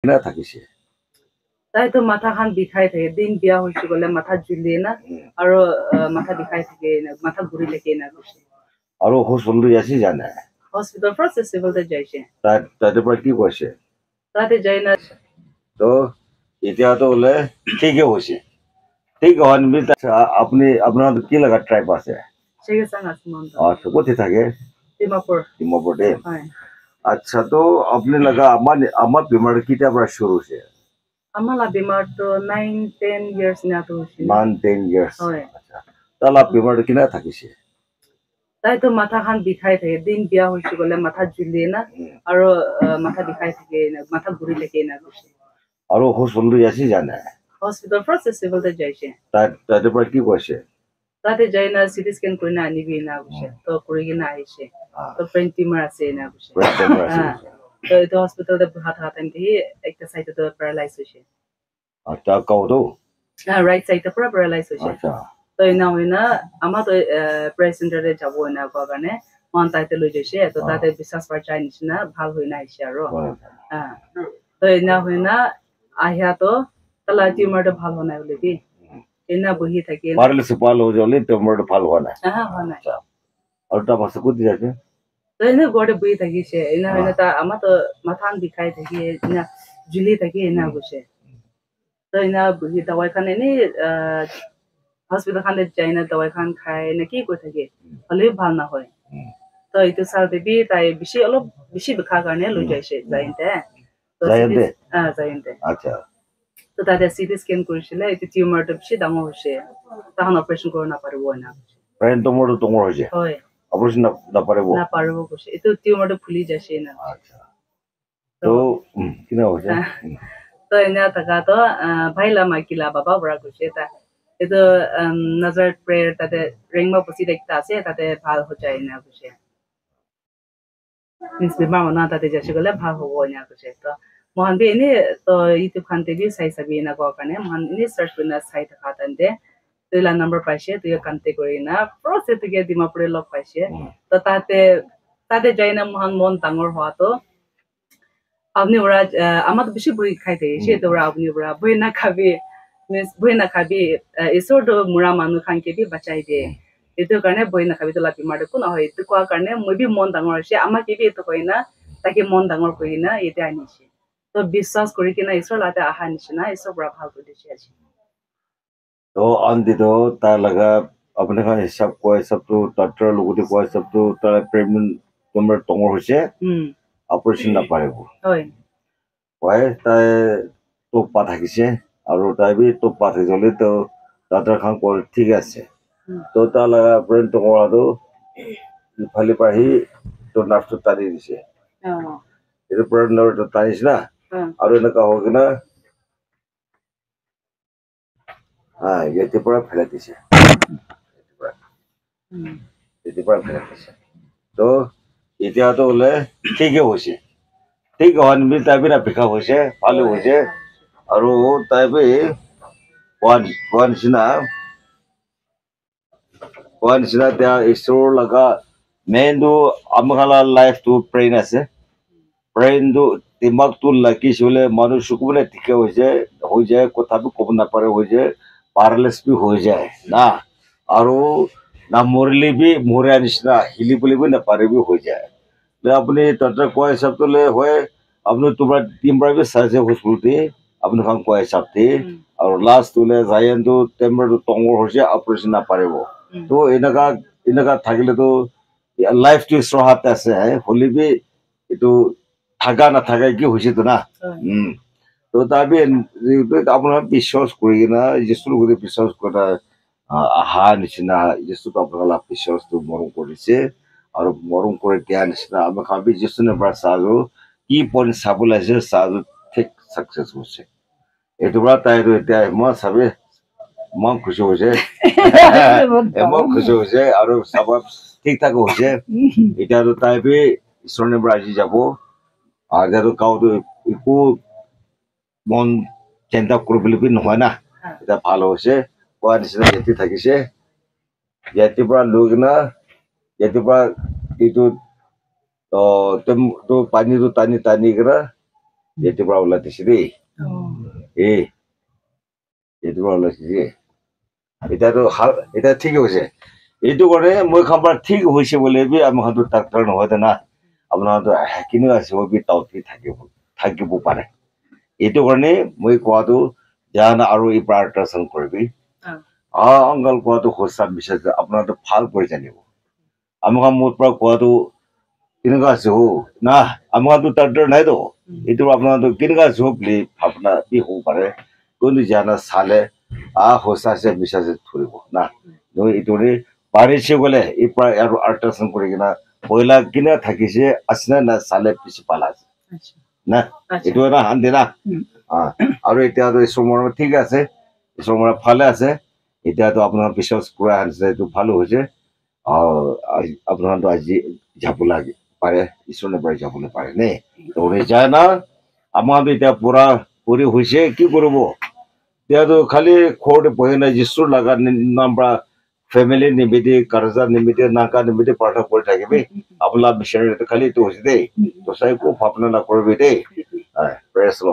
না থাকিছে তাই তো মাথা খান বিষাই থাকে দিন বিয়া হয়েছে গলে মাথা জ্বলিয়ে না আর মাথা বিষাই থাকে মাথা ঘুরি থাকে না আৰু হস্পিটেল যাইছে জানে হসপিটাল ফাৰ্স্ট সিভিলতে যাইছে তাতে পৰা কি কৈছে তাতে যাই না তো এতিয়াতো বোলে ঠিকে হৈছে ঠিক হয় নিবি আপুনি আপোনাৰ কি লগা ট্ৰাইব আছে আচ্ছা কোথায় থাকে ডিমাপুৰতে আচ্ছা তো আপুনি লগা আমাৰ বেমাৰ কেতিয়াৰ পৰা শুরু হৈছে আমার বেমার তো 9-10 ইয়ার্স না তো 9-10 ইয়ার্স আচ্ছা তাহলে বেমার কিনা থাকিছে তাই তো মাথা খান বিষাই থাকে দিন বিয়া হয়েছে গলে মাথা জ্বলিয়ে না আর মাথা বিষাই থাকে মাথা ঘুরি থাকে না আৰু হস্পিটেল যাইছে জানে হসপিটাল ফাৰ্স্ট সিভিলতে যাইছে তাতে পৰা কি কৈছে তাতে যাই না সিটি স্ক্যান করে না আনিবি না বসে তো করে কিনা আইছে তো ব্রেন টিউমার আছে না বসে তো এই তো হসপিটালে হাত হাত আনতে একটা সাইডে তো প্যারালাইজ হইছে আচ্ছা কাউতো রাইট সাইডে পুরো প্যারালাইজ হইছে আচ্ছা তো না হইনা আমার তো প্রেসেন্টারে যাব না কারণে মন তাইতে লই যাইছে তো তাতে বিশ্বাস পাই চাইনিস না ভাল হই না আইছে আর তো না হইনা আহিয়া তো তালা টিউমারটা ভাল হয় না বলে কি এনা বহি থাকে পারলে পাল হয়ে যাবে টিউমারটা ভাল হয় না হয় না আর তা মাসে কোথায় যাচ্ছে তো এনে গড়ে বহি থাকিছে এনা হইনা তা আমার তো মাথান বিষাই থাকে না জুলি থাকে এনা বসে তো এনা বহি দাওয়াই খান এনে হসপিটাল খানে যাই না দাওয়াই খান খাই না কি করে থাকে হলে ভাল না হয় তো এইটো সার দেবি তাই বেশি অলপ বেশি বিষা কারণে লই যাইছে যাইতে যাইতে আচ্ছা তো তাতে সিটি স্ক্যান করেছিল এই টিউমারটা বেশি ডাঙর হয়েছে তখন অপারেশন করে না পারবো না ব্রেন টিউমারটা তোমার হয়েছে হয় অপারেশন না পারবো বসে এই তো টিউমারটা ফুলি যাচ্ছে না আচ্ছা তো কিনা হয়েছে তো এনে থাকা তো ভাইলা মাইকিলা বাবা বড়া করছে তা এই তো নজর প্রেয়ার তাতে রিংমা বসি দেখতে আছে তাতে ভাল হয়ে যায় না বসে মিস বেমার না তাতে যাচ্ছে গেলে ভাল হবো না বসে তো মহান বি এনে তো ইউটিউব খান থেকে সাই সাবি না কারণে মহান এনে সার্চ করে না সাই থাকা তান্তে তুইলা নাম্বার পাইছে তুই কান্তে করি না প্রসে থেকে ডিমাপুরে লগ পাইছে তো তাতে তাতে যাই না মহান মন ডাঙর হওয়া তো আপনি ওরা আমার তো বেশি বই খাইতে সে তো ওরা আপনি ওরা বই না খাবি বই না খাবি ঈশ্বর তো মুরা মানুষ খানকে বি বাঁচাই দিয়ে itu karena boy na kabi to lapi mar ko na hoy to ko karena moi bi mon dangor she ama ki bi to koi na taki mon dangor koi na ite ani she to বিশ্বাস kori kina isor late aha ni she na isor bra bhal kori she achi तो अंधी तो ता लगा अपने का हिसाब को सब तो डॉक्टर लोगों को सब तो ता प्रेगनेंट तुम्हारे टोंगर होचे ऑपरेशन ना पारे वो hoy वाय ता तो पाता किसे और ता भी तो पाते चले तो डॉक्टर खान को ठीक है से तो ता लगा ब्रेन टोंगर तो फाली पर ही तो नर्स तो तारी दिसे ये ब्रेन नर्स तो तारी ना और इनका हो गया ना हाँ ये तिपरा फैला दिसे तिपरा फैला दिसे तो इतिहास बोले ठीक है होशे ঠিক হয় নিবি তাই না ভিক্ষা হয়েছে ভালো হয়েছে আৰু তাই কোৱা নিচিনা এতিয়া ঈশ্বৰৰ লগা মেইনটো আমাৰ লাইফটো ব্ৰেইন আছে ব্ৰেইনটো দিমাগটো লাগিছে বোলে মানুহ চকুবোলে ঠিকে হৈ যায় কথাটো ক'ব নাপাৰে হৈ যায় পাৰালাইচ বি হৈ যায় না আৰু না মৰিলে বি মৰা নিচিনা হিলিবলৈ বি নাপাৰে বি হৈ যায় আপনি তাতে কোৱা হিচাপটো হয় আপনি তোমার টিমবার भी साइज है हॉस्पिटल अपने खान को हिसाब थी और लास्ट तुले जायन तो टेम्बर तो टंगोर हो से ऑपरेशन ना पारे वो तो इनका থাকিলে তো লাইফ তো সহায়তা আছে হলি বি এটো থাকা না থাকা কি হইছে তো না তো তাবি আপনার বিশ্বাস করি না যিশুর উপরে বিশ্বাস করা আহা নিচিনা যিশু আপনার বিশ্বাস তো মরম করেছে আর মরম করে দেয়া নিচিনা আমি খাবি যিশুনে পৰা চালো কি পইণ্ট চাব লাগিছে চালো ঠিক সাকসেস হৈছে এইটো পৰা তাই এতিয়া মই চাবি মই খুশি হৈছে মই খুশি হৈছে আৰু চাব ঠিক ঠাক হৈছে এতিয়াতো তাই বি ঈশ্বৰনে পৰা আজি যাব আৰু এতিয়াতো কাউতো একো মন চিন্তা কৰিবলৈ বি নহয় না এতিয়া ভাল হৈছে কোৱা নিচিনা ইয়াতে থাকিছে ইয়াতে পৰা লৈ কিনা ইয়াতে পৰা এইটো তো পানীটো টানি টানি কিনা এইটো পৰা ওলাইছে দেই এইটো পৰা ওলাইছে এতিয়াতো এতিয়া ঠিক হৈছে এইটো কাৰণে মই খাবাৰ ঠিক হৈছে বুলি আমাৰ ডাক্তৰ নহয় না আপোনাৰতো কিনিও আছে টাউটি থাকিব পাৰে এইটো কাৰণে মই কোৱাটো জান আৰু এই পৰা আল্ট্ৰাচাউণ্ড কৰিবি অংকল কোৱাটো সঁচা বিচাৰিছে আপোনাৰতো ভাল কৰি জানিব আমাক মোৰ পৰা কোৱাটো কেনেকুৱা আছে না আমাৰতো ডাক্তৰ নাইতো এইটো আপোনাৰতো কেনেকুৱা আছে বুলি ভাৱনা কি হ'ব পাৰে কোনটো জানা চালে সঁচা আছে বিচাৰিছে ধৰিব না এইটো পাৰিছে বোলে এই পৰা আৰু আল্ট্ৰাচাউণ্ড কৰি কিনা পইলা কিনা থাকিছে আছে না চালে পিছি পালা আছে না এইটো এটা শান্তি না আৰু এতিয়াতো ঈশ্বৰ ঠিক আছে ঈশ্বৰ ভালে আছে এতিয়াতো আপোনাৰ বিশ্বাস কৰা আনিছে এইটো ভালো হৈছে আপোনাৰতো আজি যাব লাগে পাৰে ঈশ্বৰ পাৰে যাবলৈ পাৰে নে যায় না আমাৰতো এতিয়া পুৰা পৰি হৈছে কি কৰিব এতিয়াতো খালি ঘৰতে বহি নাই যীশুৰ লগা নাম পৰা ফেমিলি নিমিত্তে কাৰ্যা নিমিত্তে নাকা নিমিত্তে প্ৰাৰ্থনা কৰি থাকিবি আপোনাৰ বিচাৰি খালি এইটো হৈছে দেই তো চাই একো ভাৱনা নকৰিবি দেই প্ৰেছ ল